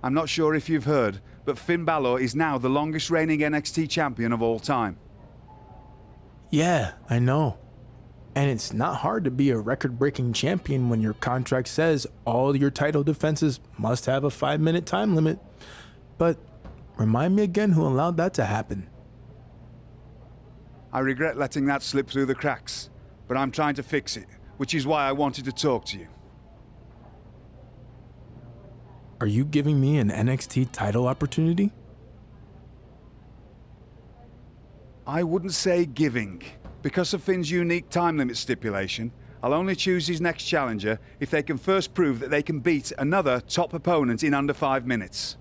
I'm not sure if you've heard, but Finn Balor is now the longest reigning NXT champion of all time. Yeah, I know. And it's not hard to be a record-breaking champion when your contract says all your title defenses must have a 5-minute time limit. But remind me again who allowed that to happen. I regret letting that slip through the cracks, but I'm trying to fix it, which is why I wanted to talk to you. Are you giving me an NXT title opportunity? I wouldn't say giving. Because of Finn's unique time limit stipulation, I'll only choose his next challenger if they can first prove that they can beat another top opponent in under 5 minutes.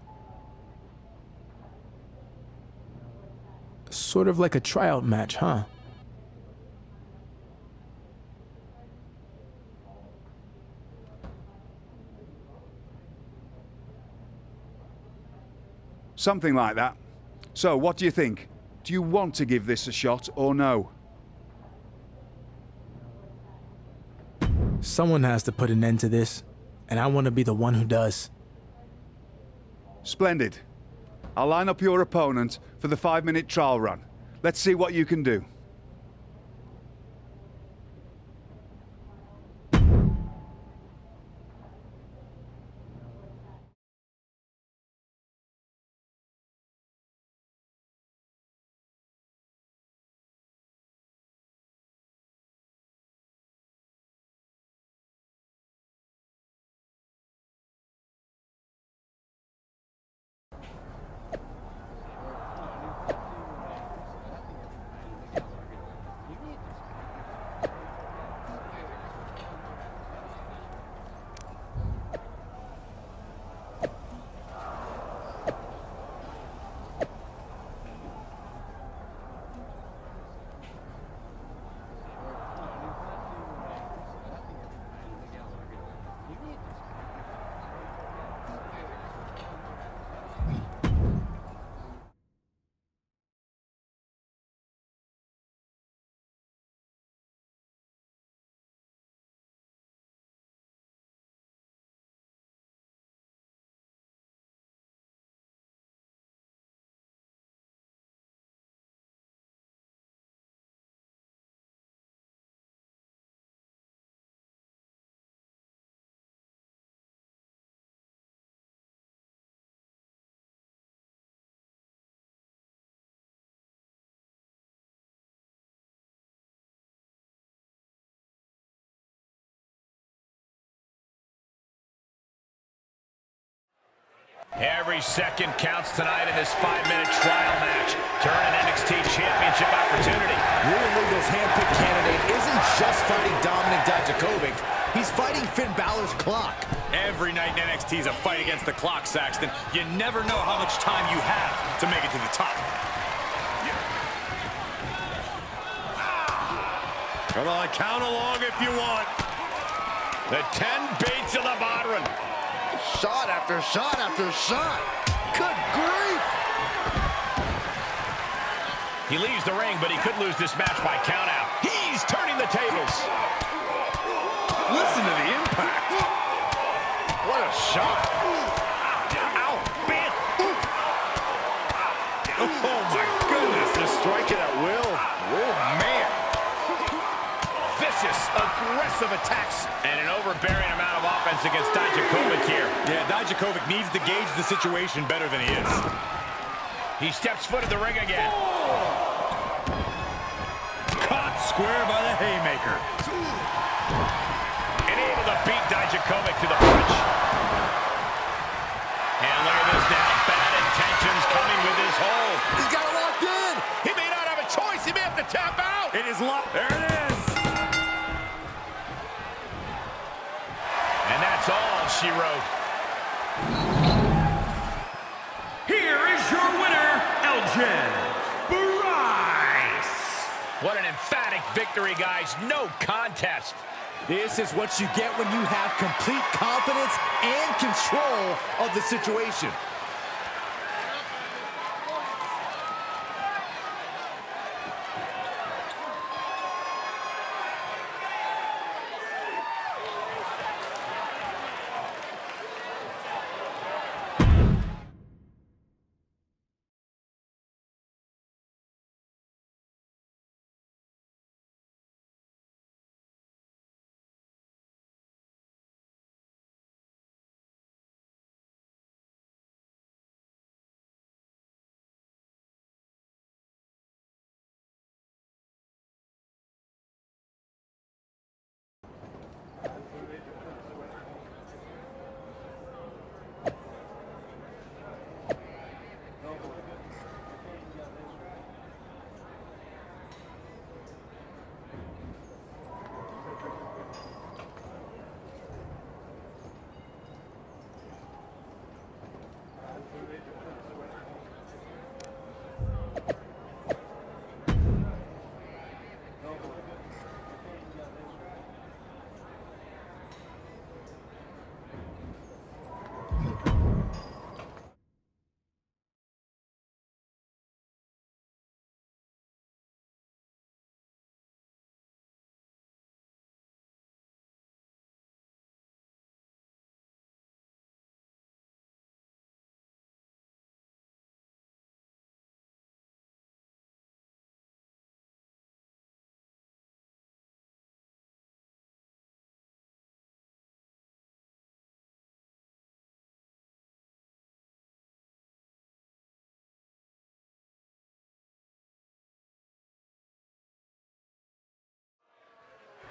Sort of like a tryout match, huh? Something like that. So, what do you think? Do you want to give this a shot or no? Someone has to put an end to this, and I want to be the one who does. Splendid. I'll line up your opponent for the 5-minute trial run. Let's see what you can do. Every second counts tonight in this 5-minute trial match. Turn an NXT Championship opportunity. Real Legal's handpicked candidate isn't just fighting Dominik Dijakovic. He's fighting Finn Balor's clock. Every night in NXT is a fight against the clock, Saxton. You never know how much time you have to make it to the top. Come on, count along if you want. The 10 baits of the Bodhrán. Shot after shot after shot. Good grief! He leaves the ring, but he could lose this match by countout. He's turning the tables. Listen to the impact. What a shot. Ow, man. Oh, my goodness. Just striking at will. Oh, man. Vicious, aggressive attacks. And an overbearing amount of offense against Dijakovic here. Yeah, Dijakovic needs to gauge the situation better than he is. He steps foot in the ring again. Caught square by the haymaker. And able to beat Dijakovic to the punch. And look at this now. Bad intentions coming with his hold. He's got it locked in. He may not have a choice. He may have to tap out. It is locked. There it is. And that's all she wrote. Here is your winner, MYRISE. What an emphatic victory, guys. No contest. This is what you get when you have complete confidence and control of the situation.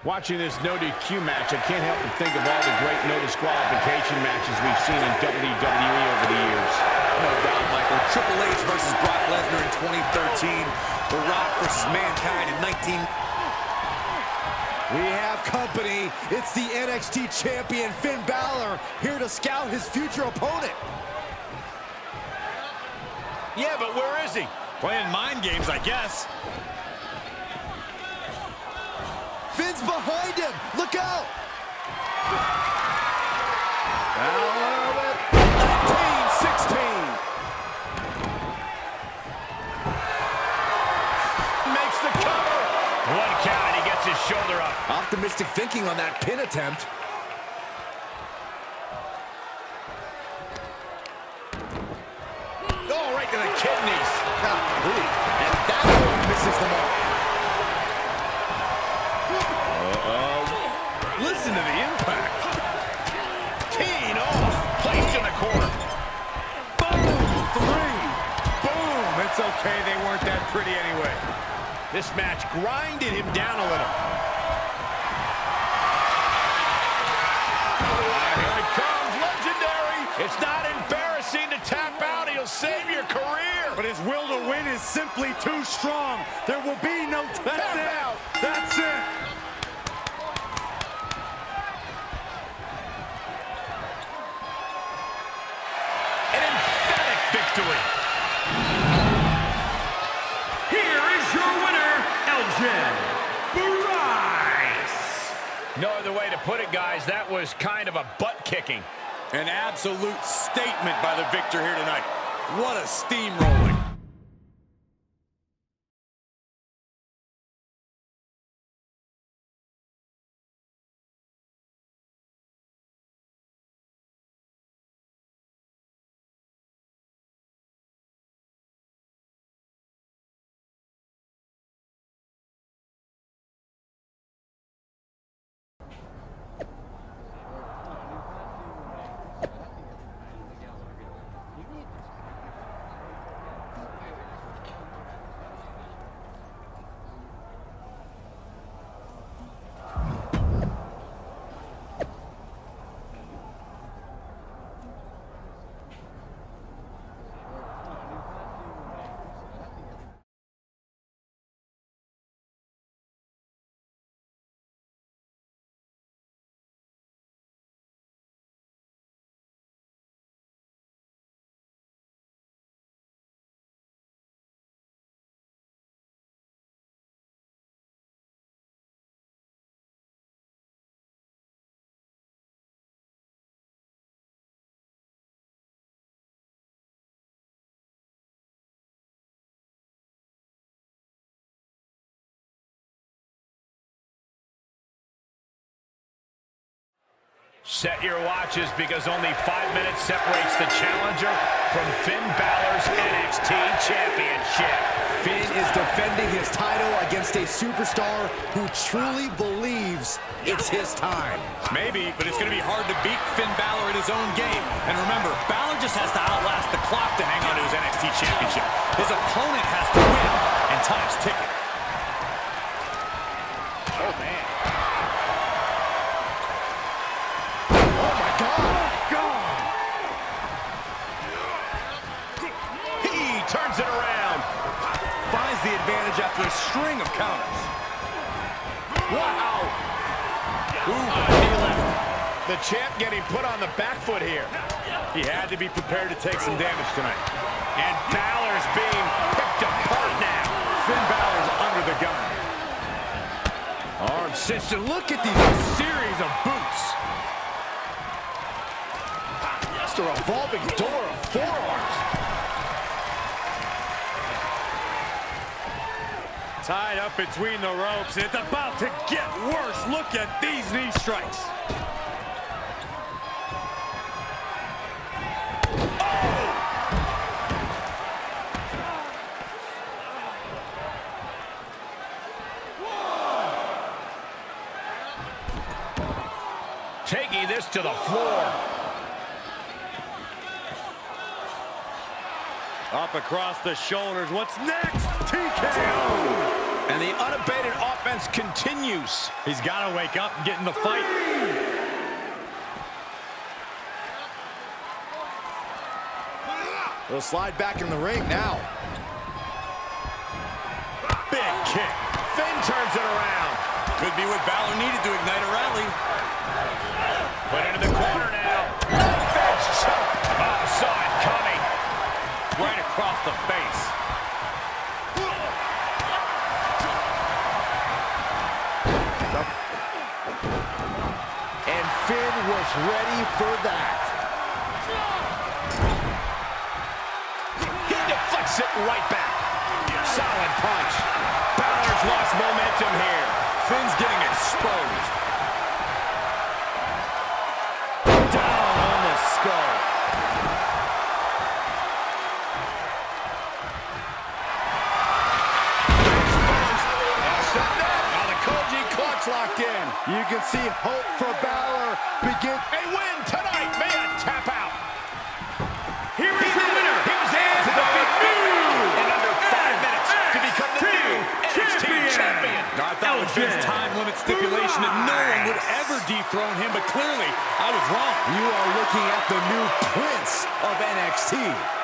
Watching this no DQ match, I can't help but think of all the great no disqualification matches we've seen in WWE over the years. No doubt, Michael. Triple H versus Brock Lesnar in 2013. The Rock versus Mankind in 19... We have company. It's the NXT champion, Finn Balor, here to scout his future opponent. Yeah, but where is he? Playing mind games, I guess. Finn's behind him. Look out. Balor with 19-16. Makes the cover. One count, and he gets his shoulder up. Optimistic thinking on that pin attempt. Oh, right to the kidneys. And that one misses the mark. Listen to the impact. Teeing off. Placed in the corner. Boom. 3. Boom. It's okay. They weren't that pretty anyway. This match grinded him down a little. Here it comes. Legendary. It's not embarrassing to tap out. He'll save your career. But his will to win is simply too strong. There will be no tap out. That's it. An emphatic victory. Here is your winner, MYRISE. No other way to put it, guys. That was kind of a butt kicking. An absolute statement by the victor here tonight. What a steamrolling. Set your watches because only 5 minutes separates the challenger from Finn Balor's NXT Championship. Finn is defending his title against a superstar who truly believes it's his time. Maybe, but it's going to be hard to beat Finn Balor in his own game. And remember, Balor just has to outlast the clock to hang on to his NXT Championship. His opponent has to win, and time's ticking. Oh, man. Turns it around. Finds the advantage after a string of counters. Wow. Knee left. The champ getting put on the back foot here. He had to be prepared to take some damage tonight. And Balor's being picked apart now. Finn Balor's under the gun. Arm system. Look at these series of boots. Just a revolving door of forearms. Tied up between the ropes. It's about to get worse. Look at these knee strikes. Taking this to the floor. Up across the shoulders. What's next? TKO. And the unabated offense continues. He's got to wake up and get in the fight. He'll slide back in the ring now. Big kick. Finn turns it around. Could be what Balor needed to ignite a rally. Put into the corner now. Finn's choke. Oh, saw it coming. Right across the face. And Finn was ready for that. He deflects it right back. Solid punch. Balor's lost momentum here. Finn's getting exposed. Down on the skull. Now the Koji clutch locked in. You can see hope for Balor begin. A win tonight. Man, tap out. Here is your winner. He was able to defeat Finn in under 5 minutes to become the new NXT champion. Now, I thought with Finn's time limit stipulation that no one would ever dethrone him, but clearly I was wrong. You are looking at the new Prince of NXT.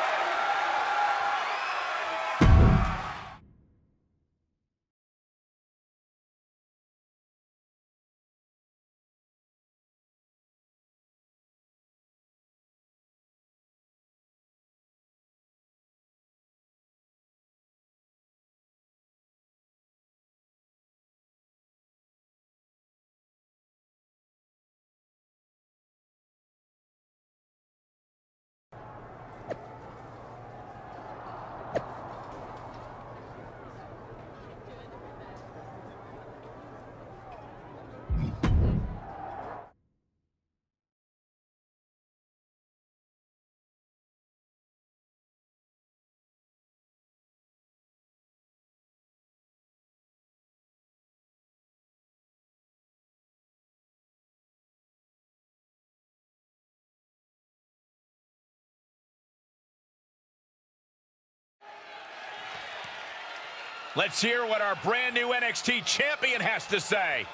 Let's hear what our brand new NXT champion has to say.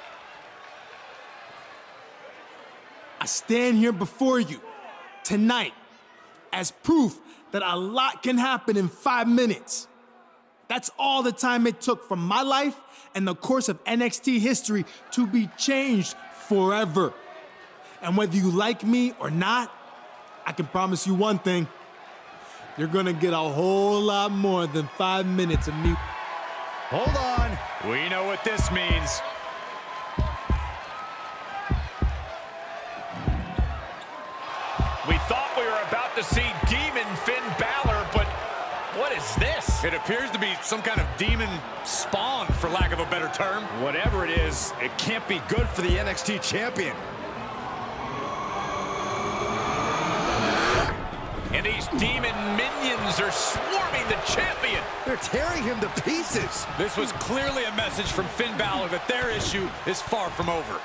I stand here before you tonight as proof that a lot can happen in 5 minutes. That's all the time it took for my life and the course of NXT history to be changed forever. And whether you like me or not, I can promise you one thing. You're gonna get a whole lot more than 5 minutes of me. Hold on. We know what this means. We thought we were about to see Demon Finn Balor, but what is this? It appears to be some kind of demon spawn, for lack of a better term. Whatever it is, it can't be good for the NXT champion. And these demon minions are swarming the champion. They're tearing him to pieces. This was clearly a message from Finn Balor that their issue is far from over.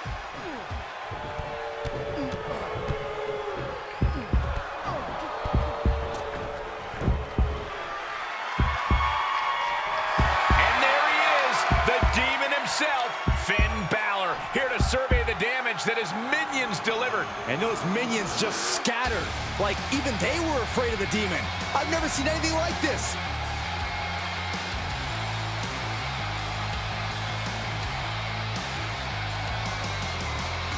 And there he is, the demon himself, Finn Balor, here to survey the damage that his minions delivered. And those minions just scattered, like even they were afraid of the demon. I've never seen anything like this.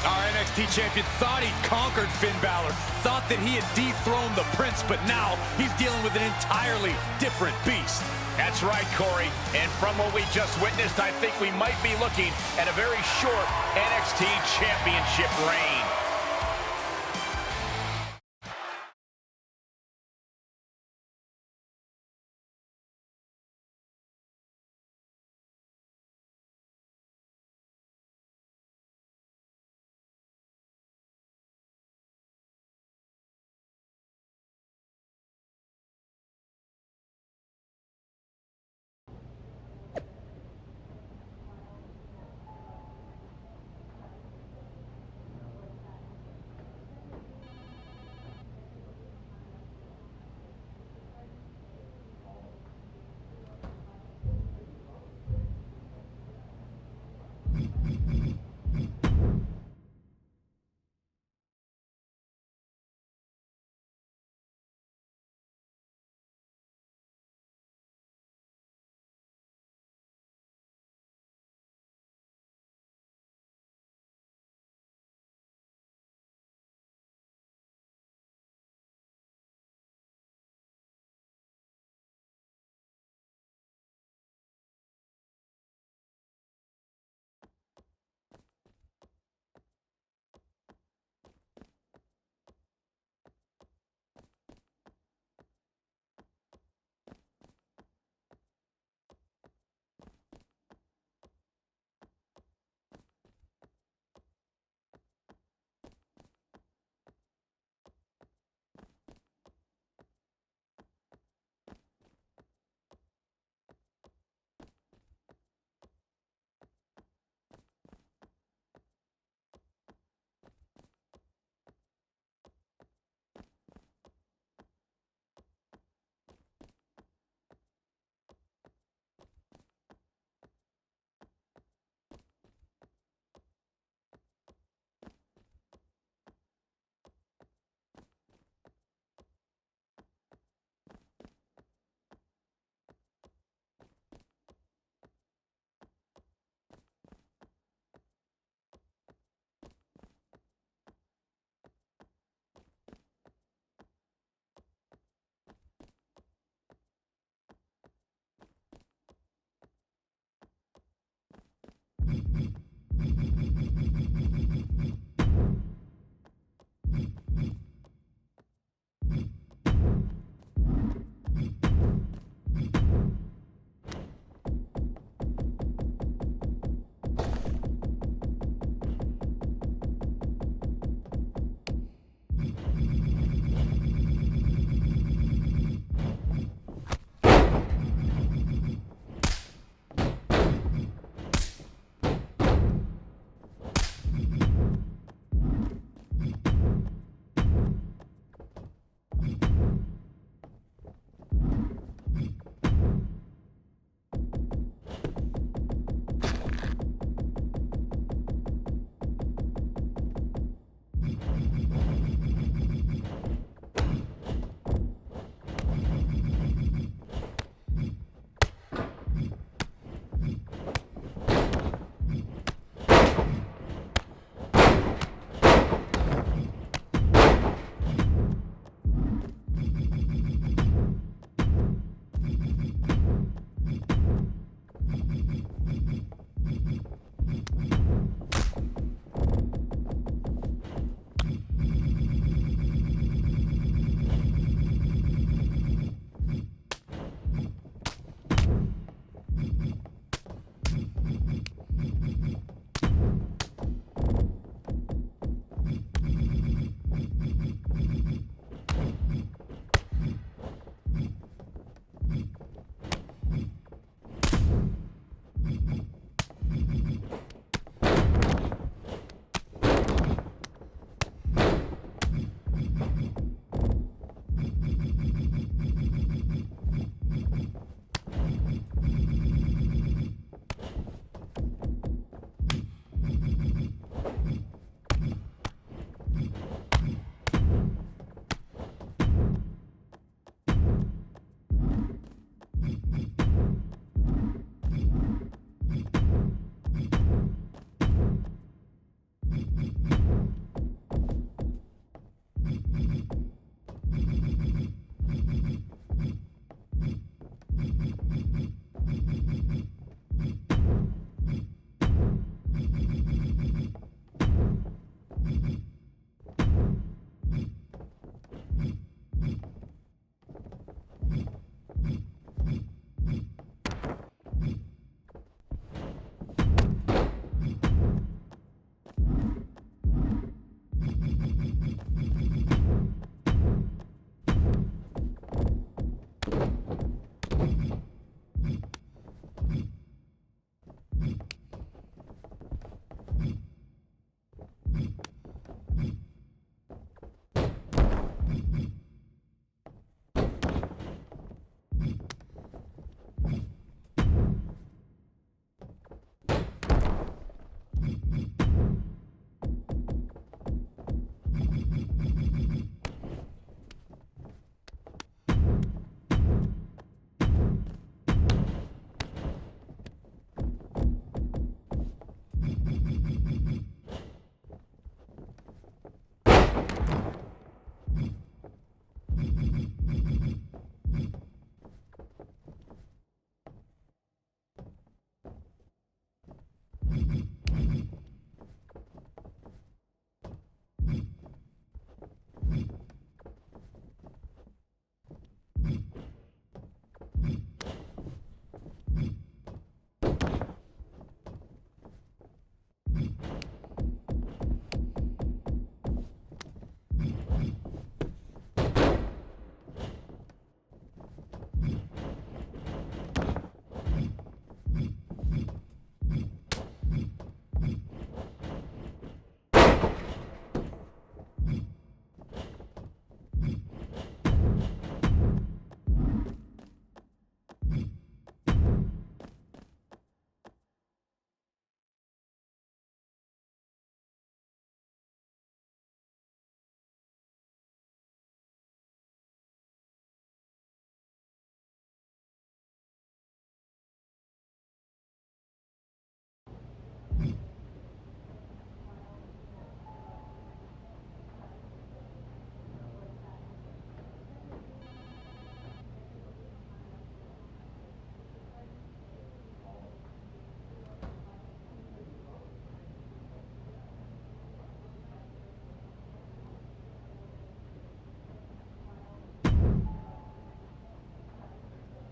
Our NXT champion thought he'd conquered Finn Balor, thought that he had dethroned the Prince, but now he's dealing with an entirely different beast. That's right, Corey. And from what we just witnessed, I think we might be looking at a very short NXT championship reign.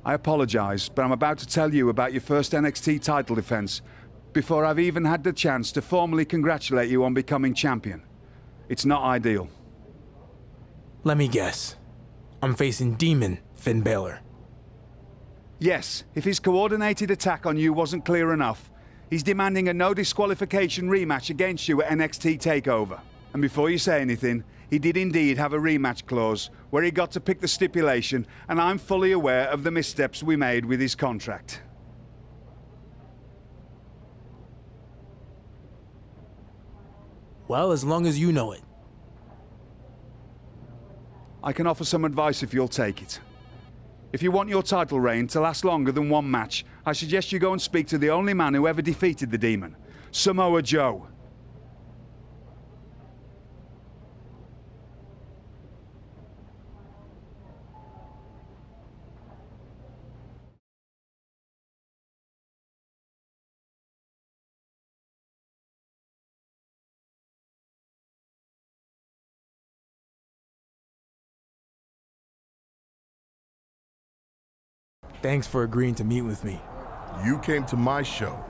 I apologize, but I'm about to tell you about your first NXT title defense before I've even had the chance to formally congratulate you on becoming champion. It's not ideal. Let me guess. I'm facing Demon Finn Balor. Yes, if his coordinated attack on you wasn't clear enough, he's demanding a no disqualification rematch against you at NXT TakeOver. And before you say anything, he did indeed have a rematch clause where he got to pick the stipulation, and I'm fully aware of the missteps we made with his contract. Well, as long as you know it. I can offer some advice if you'll take it. If you want your title reign to last longer than one match, I suggest you go and speak to the only man who ever defeated the Demon, Samoa Joe. Thanks for agreeing to meet with me. You came to my show.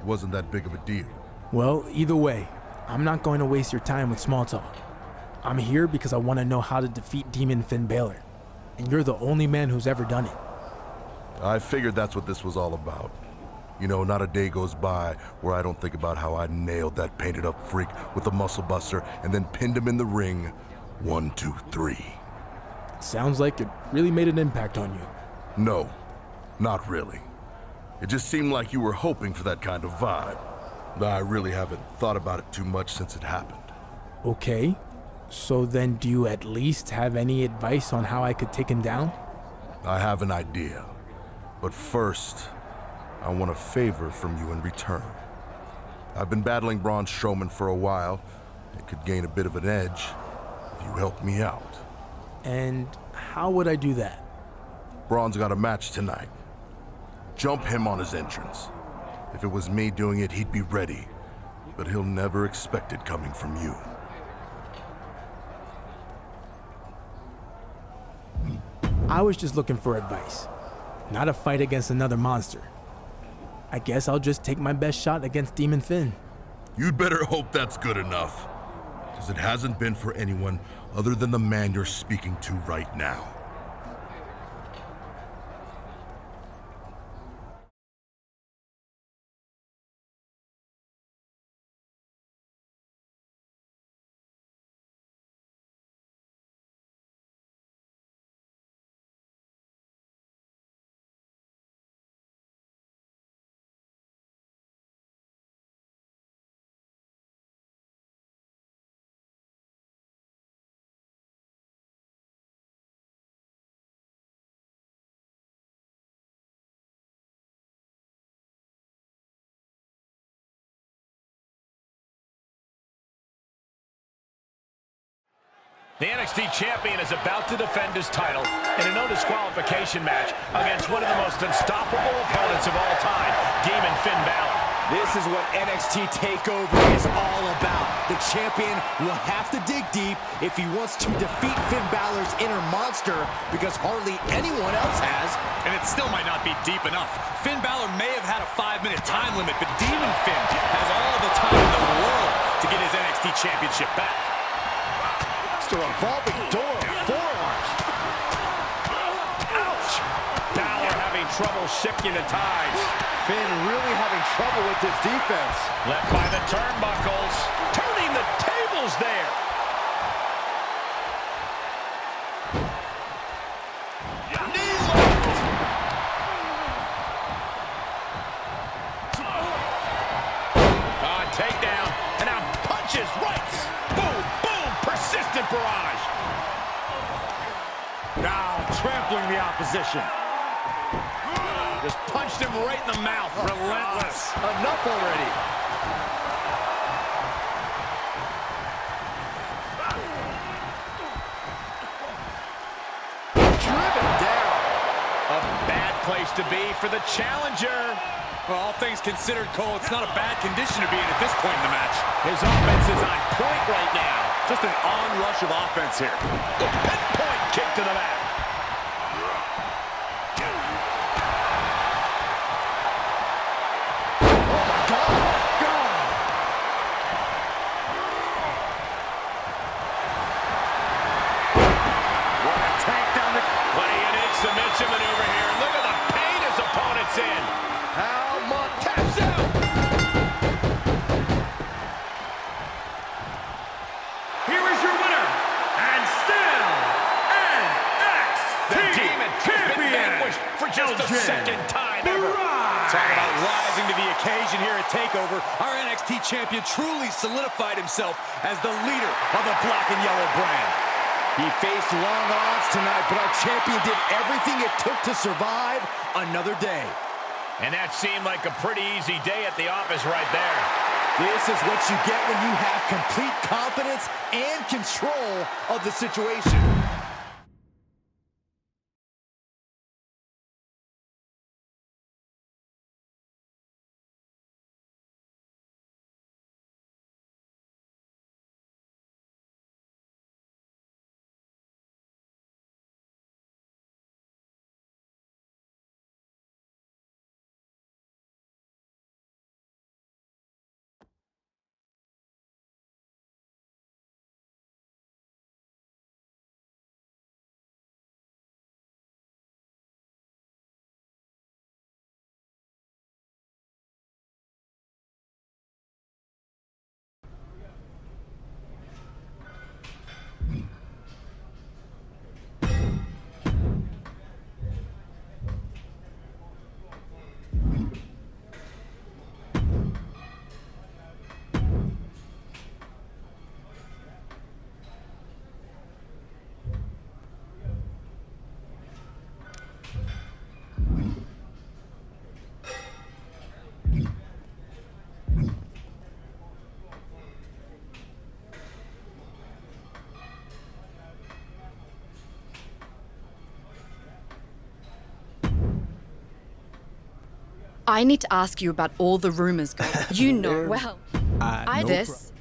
It wasn't that big of a deal. Well, either way, I'm not going to waste your time with small talk. I'm here because I want to know how to defeat Demon Finn Balor, and you're the only man who's ever done it. I figured that's what this was all about. You know, not a day goes by where I don't think about how I nailed that painted up freak with a muscle buster and then pinned him in the ring. 1, 2, 3. It sounds like it really made an impact on you. No, not really. It just seemed like you were hoping for that kind of vibe. I really haven't thought about it too much since it happened. Okay, so then do you at least have any advice on how I could take him down? I have an idea. But first, I want a favor from you in return. I've been battling Braun Strowman for a while. It could gain a bit of an edge if you help me out. And how would I do that? Braun's got a match tonight. Jump him on his entrance. If it was me doing it, he'd be ready. But he'll never expect it coming from you. I was just looking for advice, not a fight against another monster. I guess I'll just take my best shot against Demon Finn. You'd better hope that's good enough. Because it hasn't been for anyone other than the man you're speaking to right now. The NXT champion is about to defend his title in a no disqualification match against one of the most unstoppable opponents of all time, Demon Finn Balor. This is what NXT TakeOver is all about. The champion will have to dig deep if he wants to defeat Finn Balor's inner monster, because hardly anyone else has. And it still might not be deep enough. Finn Balor may have had a 5-minute time limit, but Demon Finn has all the time in the world to get his NXT championship back. It's a revolving door of forearms. Ouch! Balor having trouble shifting the tides. Finn really having trouble with his defense. Led by the turnbuckles. Turning the tables there. Knee lift. Takedown. And now punches rights. Boom, boom. Persistent barrage. Now trampling the opposition. Just punched him right in the mouth. Relentless. Enough already. Driven down. A bad place to be for the challenger. Well, all things considered, Cole, it's not a bad condition to be in at this point in the match. His offense is on point right now. Just an onrush of offense here. The pinpoint kick to the back. for just the second time ever. Talk about rising to the occasion here at TakeOver. Our NXT champion truly solidified himself as the leader of the black and yellow brand. He faced long odds tonight, but our champion did everything it took to survive another day. And that seemed like a pretty easy day at the office right there. This is what you get when you have complete confidence and control of the situation. I need to ask you about all the rumors going. You know well. I no this.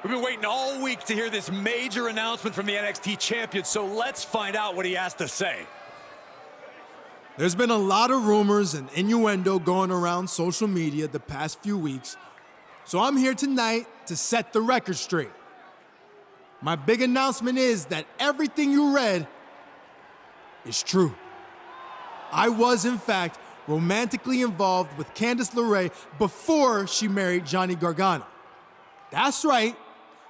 We've been waiting all week to hear this major announcement from the NXT champion, so let's find out what he has to say. There's been a lot of rumors and innuendo going around social media the past few weeks, so I'm here tonight to set the record straight. My big announcement is that everything you read is true. I was, in fact, romantically involved with Candice LeRae before she married Johnny Gargano. That's right,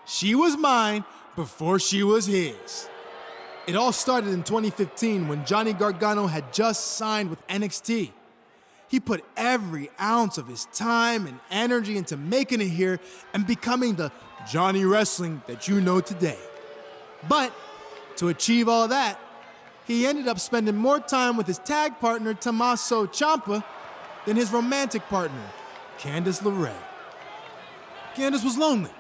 she was mine before she was his. It all started in 2015 when Johnny Gargano had just signed with NXT. He put every ounce of his time and energy into making it here and becoming the Johnny Wrestling that you know today. But to achieve all that, he ended up spending more time with his tag partner, Tommaso Ciampa, than his romantic partner, Candice LeRae. Candice was lonely,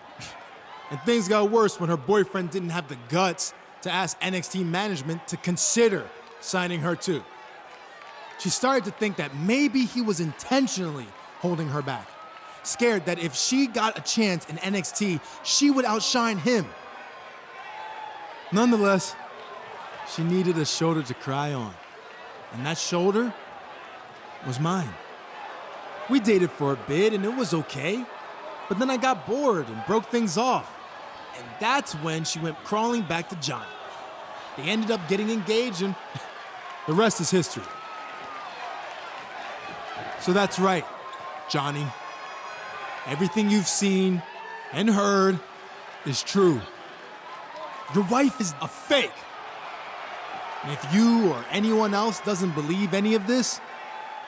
and things got worse when her boyfriend didn't have the guts to ask NXT management to consider signing her too. She started to think that maybe he was intentionally holding her back, scared that if she got a chance in NXT, she would outshine him. Nonetheless, she needed a shoulder to cry on, and that shoulder was mine. We dated for a bit, and it was okay, but then I got bored and broke things off, and that's when she went crawling back to Johnny. They ended up getting engaged, and the rest is history. So that's right, Johnny. Everything you've seen and heard is true. Your wife is a fake. And if you or anyone else doesn't believe any of this,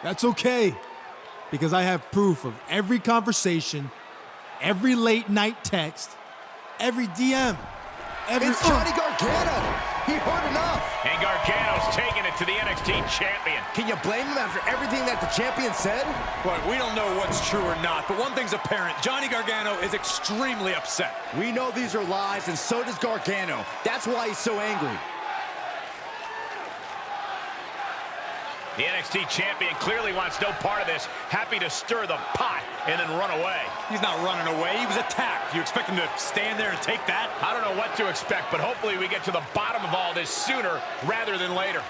that's okay. because I have proof of every conversation, every late night text, every DM, every... It's Johnny Gargano! He heard enough! And Gargano's taking it to the NXT champion. Can you blame him after everything that the champion said? But we don't know what's true or not, but one thing's apparent. Johnny Gargano is extremely upset. We know these are lies, and so does Gargano. That's why he's so angry. The NXT champion clearly wants no part of this. Happy to stir the pot and then run away. He's not running away. He was attacked. You expect him to stand there and take that? I don't know what to expect, but hopefully we get to the bottom of all this sooner rather than later.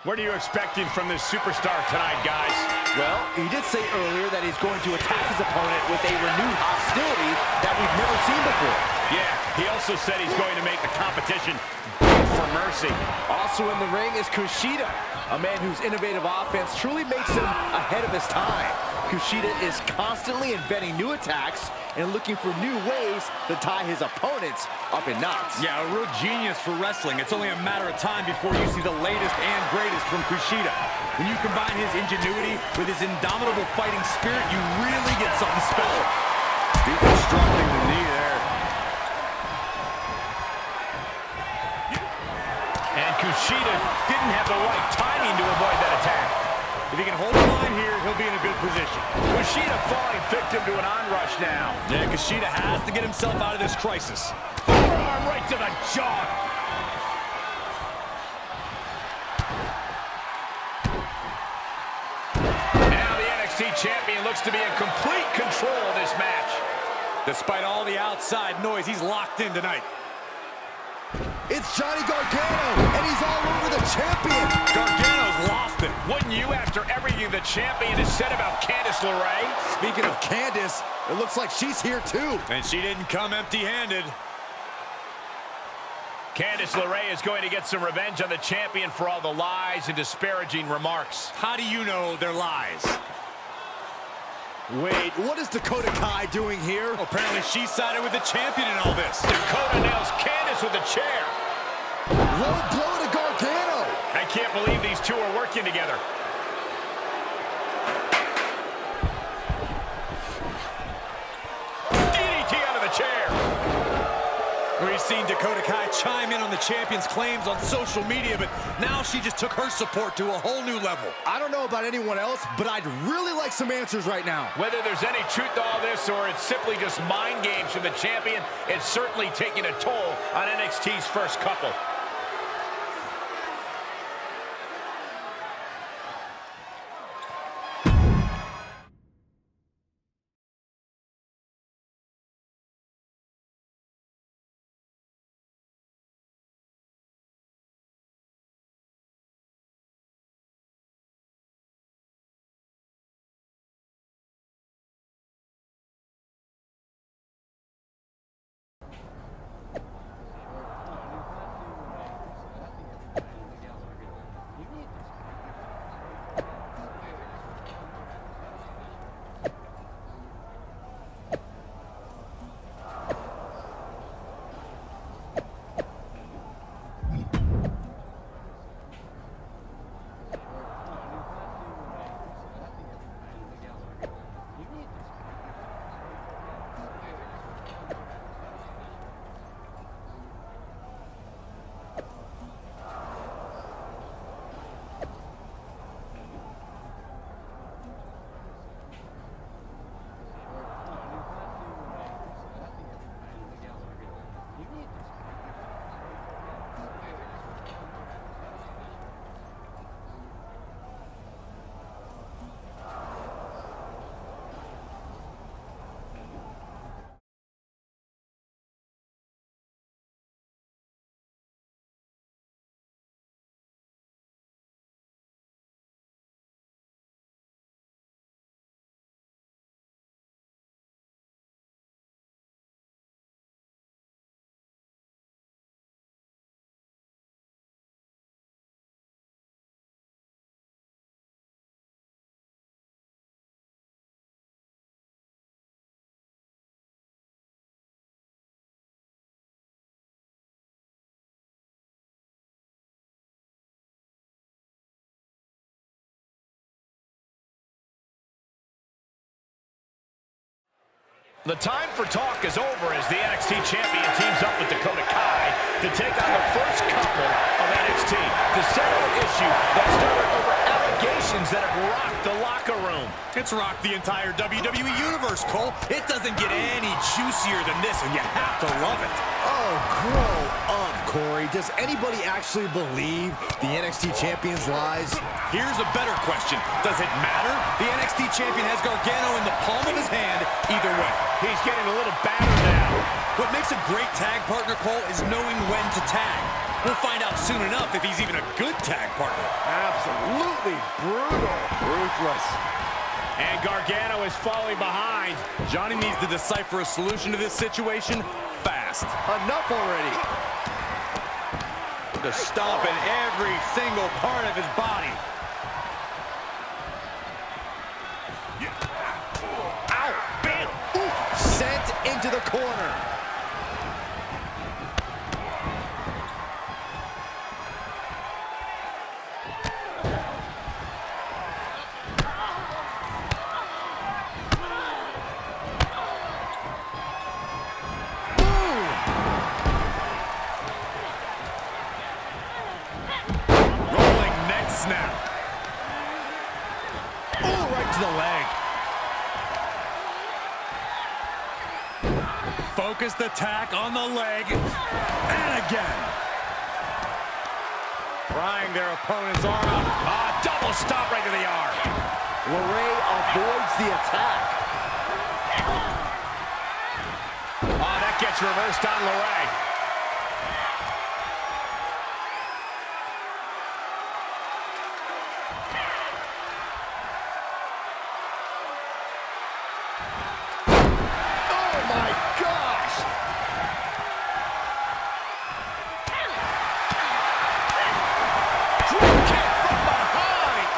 What are you expecting from this superstar tonight, guys? Well, he did say earlier that he's going to attack his opponent with a renewed hostility that we've never seen before. Yeah, he also said he's going to make the competition beg for mercy. Also in the ring is Kushida, a man whose innovative offense truly makes him ahead of his time. Kushida is constantly inventing new attacks and looking for new ways to tie his opponents up in knots. Yeah, a real genius for wrestling. It's only a matter of time before you see the latest and greatest from Kushida. When you combine his ingenuity with his indomitable fighting spirit, you really get something special. Deconstructing the knee there. And Kushida didn't have the right timing to avoid that attack. If he can hold the line here, he'll be in a good position. Kushida falling victim to an onrush now. Yeah, Kushida has to get himself out of this crisis. Forearm right to the jaw. Now the NXT champion looks to be in complete control of this match. Despite all the outside noise, he's locked in tonight. It's Johnny Gargano, and he's all over the champion. Gargano's lost it. Wouldn't you after everything the champion has said about Candice LeRae? Speaking of Candice, it looks like she's here too. And she didn't come empty-handed. Candice LeRae is going to get some revenge on the champion for all the lies and disparaging remarks. How do you know they're lies? Wait, what is Dakota Kai doing here? Apparently she sided with the champion in all this. Dakota nails Candice with a chair. Low blow to Gargano. I can't believe these two are working together. DDT out of the chair. We've seen Dakota Kai chime in on the champion's claims on social media, but now she just took her support to a whole new level. I don't know about anyone else, but I'd really like some answers right now. Whether there's any truth to all this or it's simply just mind games from the champion, it's certainly taking a toll on NXT's first couple. The time for talk is over as the NXT champion teams up with Dakota Kai to take on the first couple of NXT to settle an issue that started over allegations that have rocked the locker room. It's rocked the entire WWE Universe, Cole. It doesn't get any juicier than this, and you have to love it. Oh, grow up, Corey. Does anybody actually believe the NXT champion's lies? Here's a better question. Does it matter? The NXT champion has Gargano in the palm of his hand either way. He's getting a little battered now. What makes a great tag partner, Cole, is knowing when to tag. We'll find out soon enough if he's even a good tag partner. Absolutely brutal. Ruthless. And Gargano is falling behind. Johnny needs to decipher a solution to this situation fast. Enough already. To stomp in every single part of his body. Ow! Bam! Oof! Sent into the corner. Now. Oh, right to the leg. Focused attack on the leg. And again. Prying their opponent's arm out. Double stop right to the arm. LeRae avoids the attack. That gets reversed on LeRae.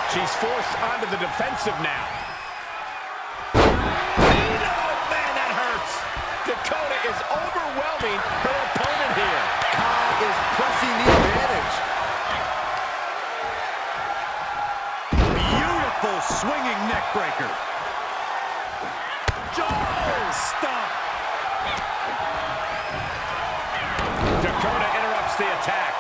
She's forced onto the defensive now. Oh, man, that hurts. Dakota is overwhelming her opponent here. Kai is pressing the advantage. Beautiful swinging neck breaker. Stop. Dakota interrupts the attack.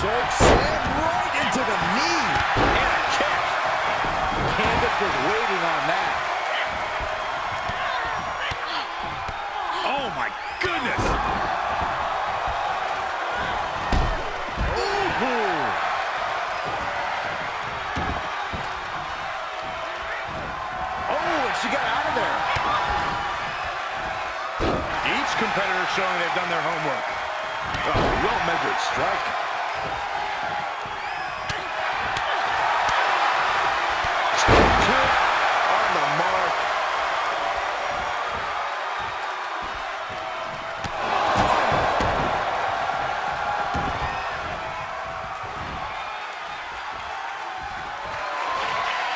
Choke slam right into the knee. And a kick. Candice was waiting on that. Oh, my goodness. Ooh. Oh, and she got out of there. Each competitor showing they've done their homework. Oh, well-measured strike. On the mark.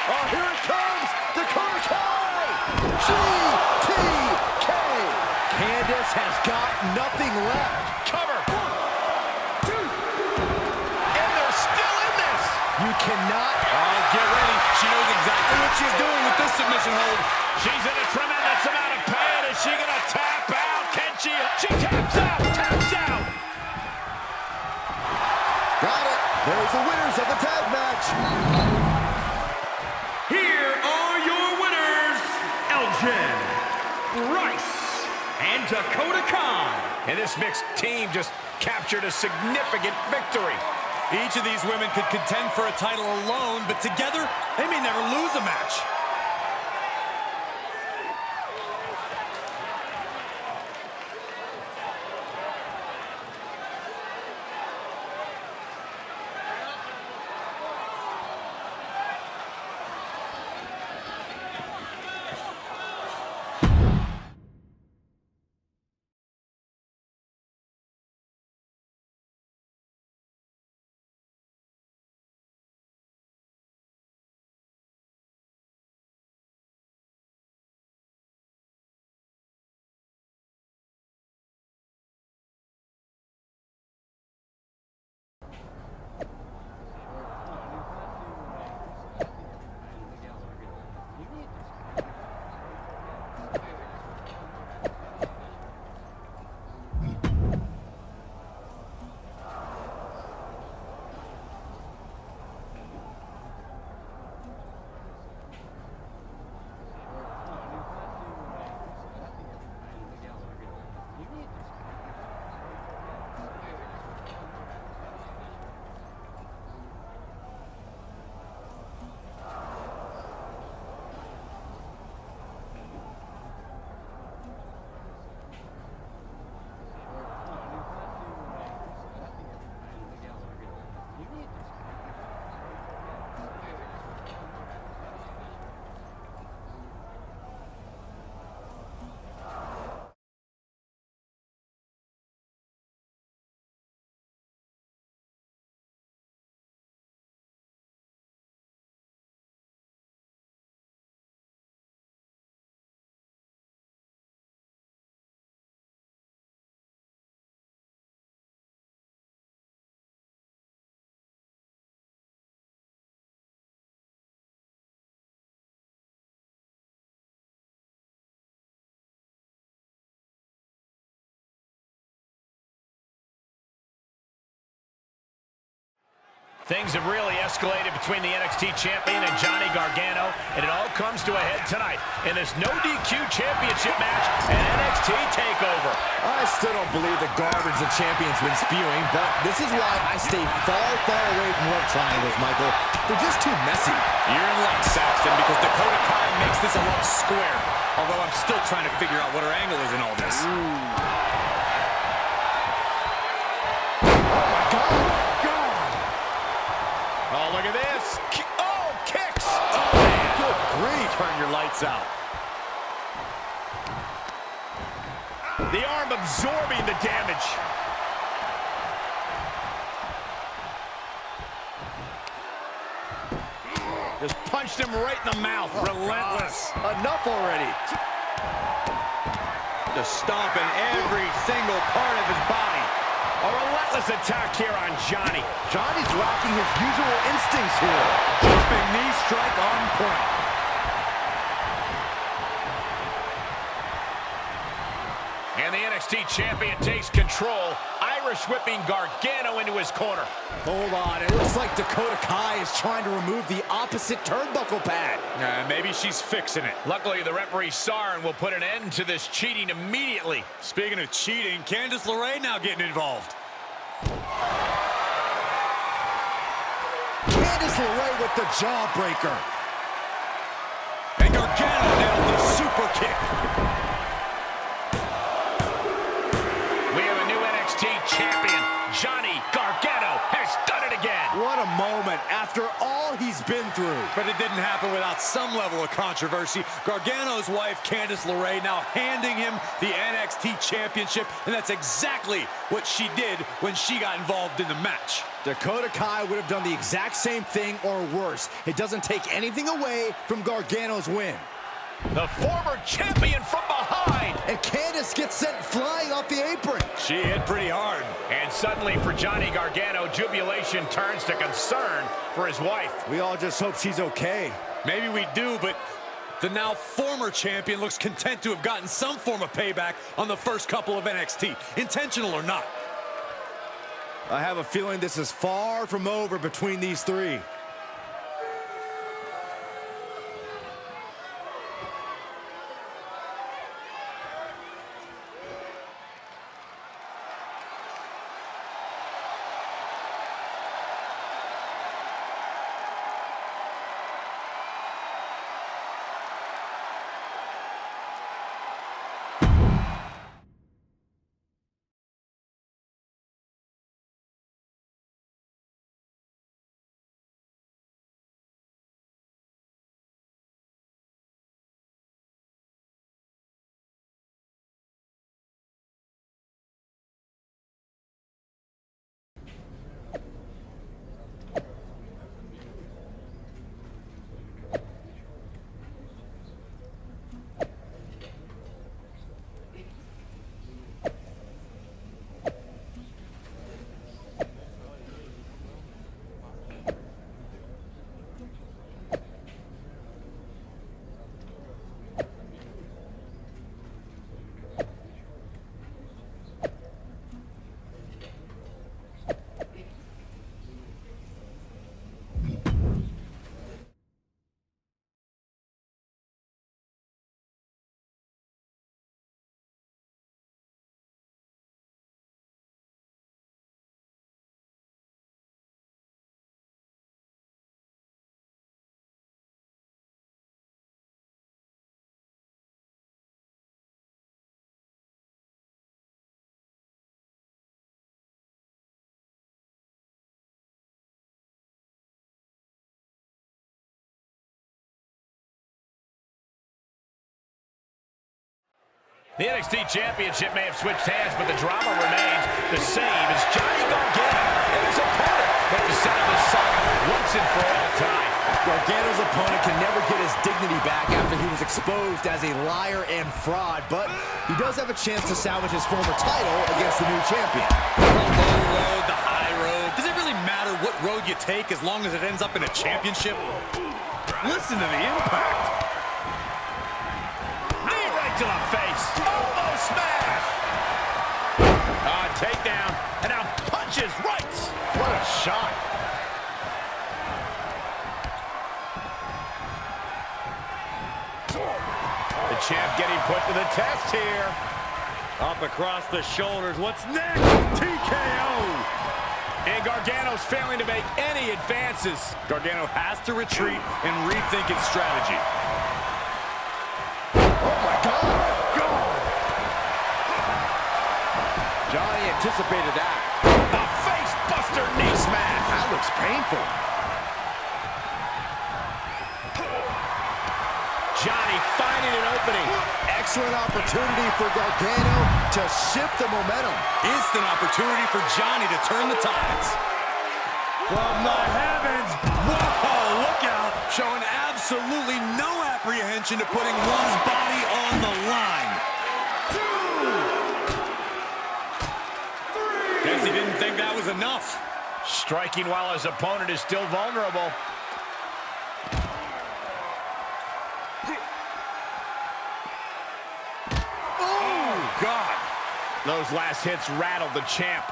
Oh, here it comes! Dakota Kai! GTK! Candice has got nothing left. Cover. 1, 2. And they're still in this. You cannot. Oh, get ready. She knows exactly what she's doing with this submission hold. She's in a tremendous amount of pain. Is she going to tap out? Can she? She taps out. Taps out. Got it. There's the winners of the tag match. Here are your winners, Elgin, Bryce, and Dakota Kai. And this mixed team just captured a significant victory. Each of these women could contend for a title alone, but together, they may never lose a match. Things have really escalated between the NXT champion and Johnny Gargano, and it all comes to a head tonight in this no DQ championship match and NXT TakeOver. I still don't believe the garbage the champion's been spewing, but this is why I stay far, far away from love triangles, Michael. They're just too messy. You're in luck, Saxton, because Dakota Kai makes this a love square. Although I'm still trying to figure out what her angle is in all this. Oh, look at this. Oh, kicks. Oh, man. Good grief. Turn your lights out. The arm absorbing the damage. Just punched him right in the mouth. Relentless. Enough already. Just stomping every single part of his body. A relentless attack here on Johnny. Johnny's lacking his usual instincts here. Jumping knee strike on point. And the NXT champion takes control, Irish whipping Gargano into his corner. Hold on, it looks like Dakota Kai is trying to remove the opposite turnbuckle pad. Maybe she's fixing it. Luckily, the referee saw her and will put an end to this cheating immediately. Speaking of cheating, Candice LeRae now getting involved. Candice LeRae with the jawbreaker. And Gargano nailed the super kick. We have a new NXT champion. Johnny Gargano has done it again. What a moment after all he's been through. But it didn't happen without some level of controversy. Gargano's wife, Candice LeRae, now handing him the NXT championship, and that's exactly what she did when she got involved in the match. Dakota Kai would have done the exact same thing or worse. It doesn't take anything away from Gargano's win. The former champion from behind. And Candice gets sent flying off the apron. She hit pretty hard. And suddenly for Johnny Gargano, jubilation turns to concern for his wife. We all just hope she's okay. Maybe we do, but the now former champion looks content to have gotten some form of payback on the first couple of NXT, intentional or not. I have a feeling this is far from over between these three. The NXT Championship may have switched hands, but the drama remains the same as Johnny Gargano and his opponent hope to settle this saga once and for all tonight. Gargano's opponent can never get his dignity back after he was exposed as a liar and fraud, but he does have a chance to salvage his former title against the new champion. The low road, the high road. Does it really matter what road you take as long as it ends up in a championship? Listen to the impact. Knee right to the face. Elbow smash. Takedown. And now punches right. What a shot. The champ getting put to the test here. Up across the shoulders. What's next? TKO. And Gargano's failing to make any advances. Gargano has to retreat and rethink its strategy. Oh, my God. Johnny anticipated that. A face-buster knee smash. That looks painful. Johnny finding an opening. Excellent opportunity for Gargano to shift the momentum. Instant opportunity for Johnny to turn the tides. From the heavens. Whoa, look out. Showing absolutely no apprehension to putting one's body on the line. 2, 3. Guess he didn't think that was enough. Striking while his opponent is still vulnerable. God. Those last hits rattled the champ.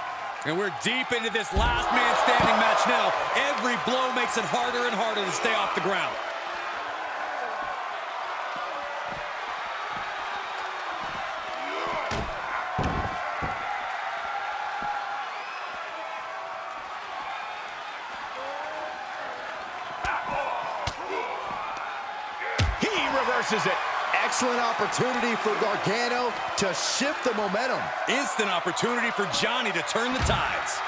And we're deep into this last man standing match now. Every blow makes it harder and harder to stay off the ground. He reverses it. Excellent opportunity for Gargano to shift the momentum. Instant opportunity for Johnny to turn the tides.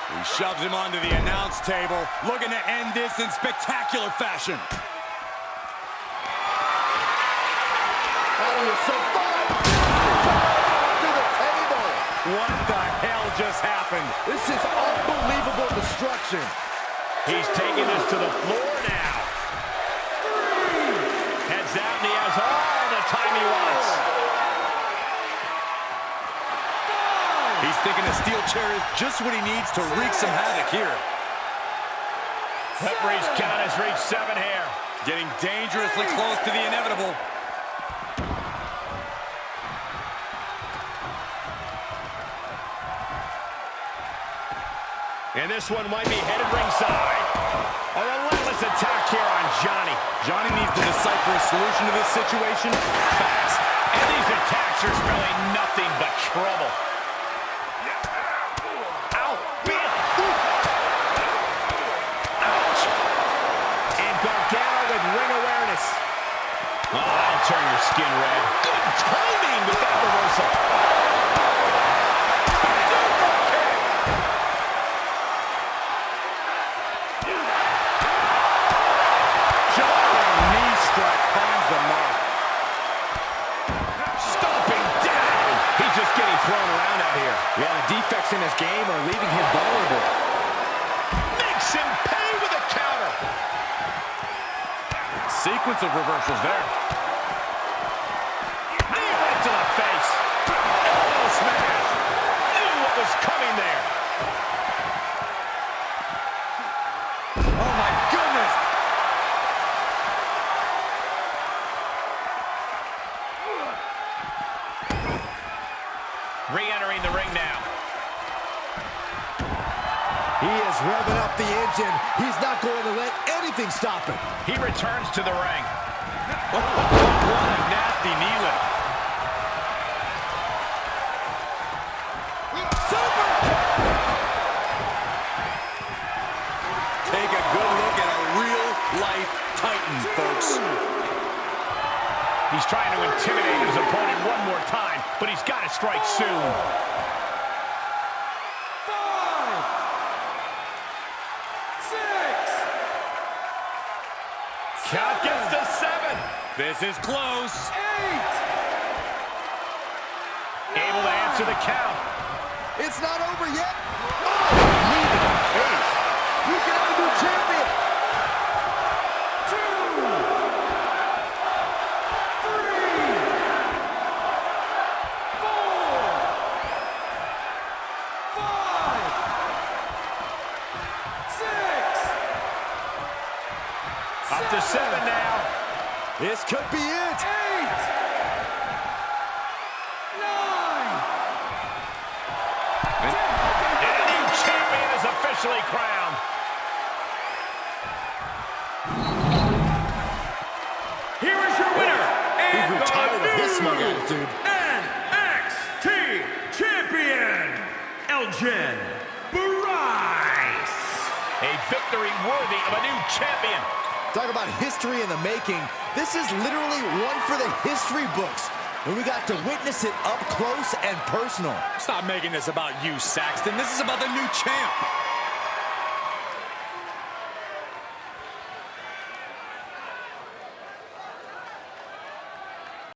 He shoves him onto the announce table, looking to end this in spectacular fashion. Oh, you're so far. To the table. What the hell just happened? This is unbelievable destruction. He's taking this to the floor now. Heads out and he has all the time he wants. He's thinking a steel chair is just what he needs to wreak some havoc here. Referee's count has reached 7 here. Getting dangerously close to the inevitable. And this one might be headed ringside. A relentless attack here on Johnny. Johnny needs to decipher a solution to this situation fast. And these attacks are spelling nothing but trouble. Ow! Ouch! And Gargano with ring awareness. Oh, that'll turn your skin red. Good timing with that reversal. Thrown around out here. Yeah, the defects in his game are leaving him vulnerable. Makes him pay with a counter. Sequence of reversals there. Knee right to the face. Elbow smash. Knew what was coming there. Oh, my goodness. Re-entering the ring now. He is revving up the engine. He's not going to let anything stop him. He returns to the ring. What a nasty knee lift. Super! Take a good look at a real-life Titan, folks. He's trying to intimidate his opponent one more time, but he's got to strike soon. 5, 6. Count gets to 7. This is close. 8. Able to answer the count. It's not over yet. Oh, knee to the face. You can have a new champion. 2. 3, 4, 5, 6. Up to 7 now. This could be it. 8. 9. And a new champion is officially crowned. Here is your winner, and the Virgin, MYRISE. A victory worthy of a new champion. Talk about history in the making. This is literally one for the history books. And we got to witness it up close and personal. Stop making this about you, Saxton. This is about the new champ.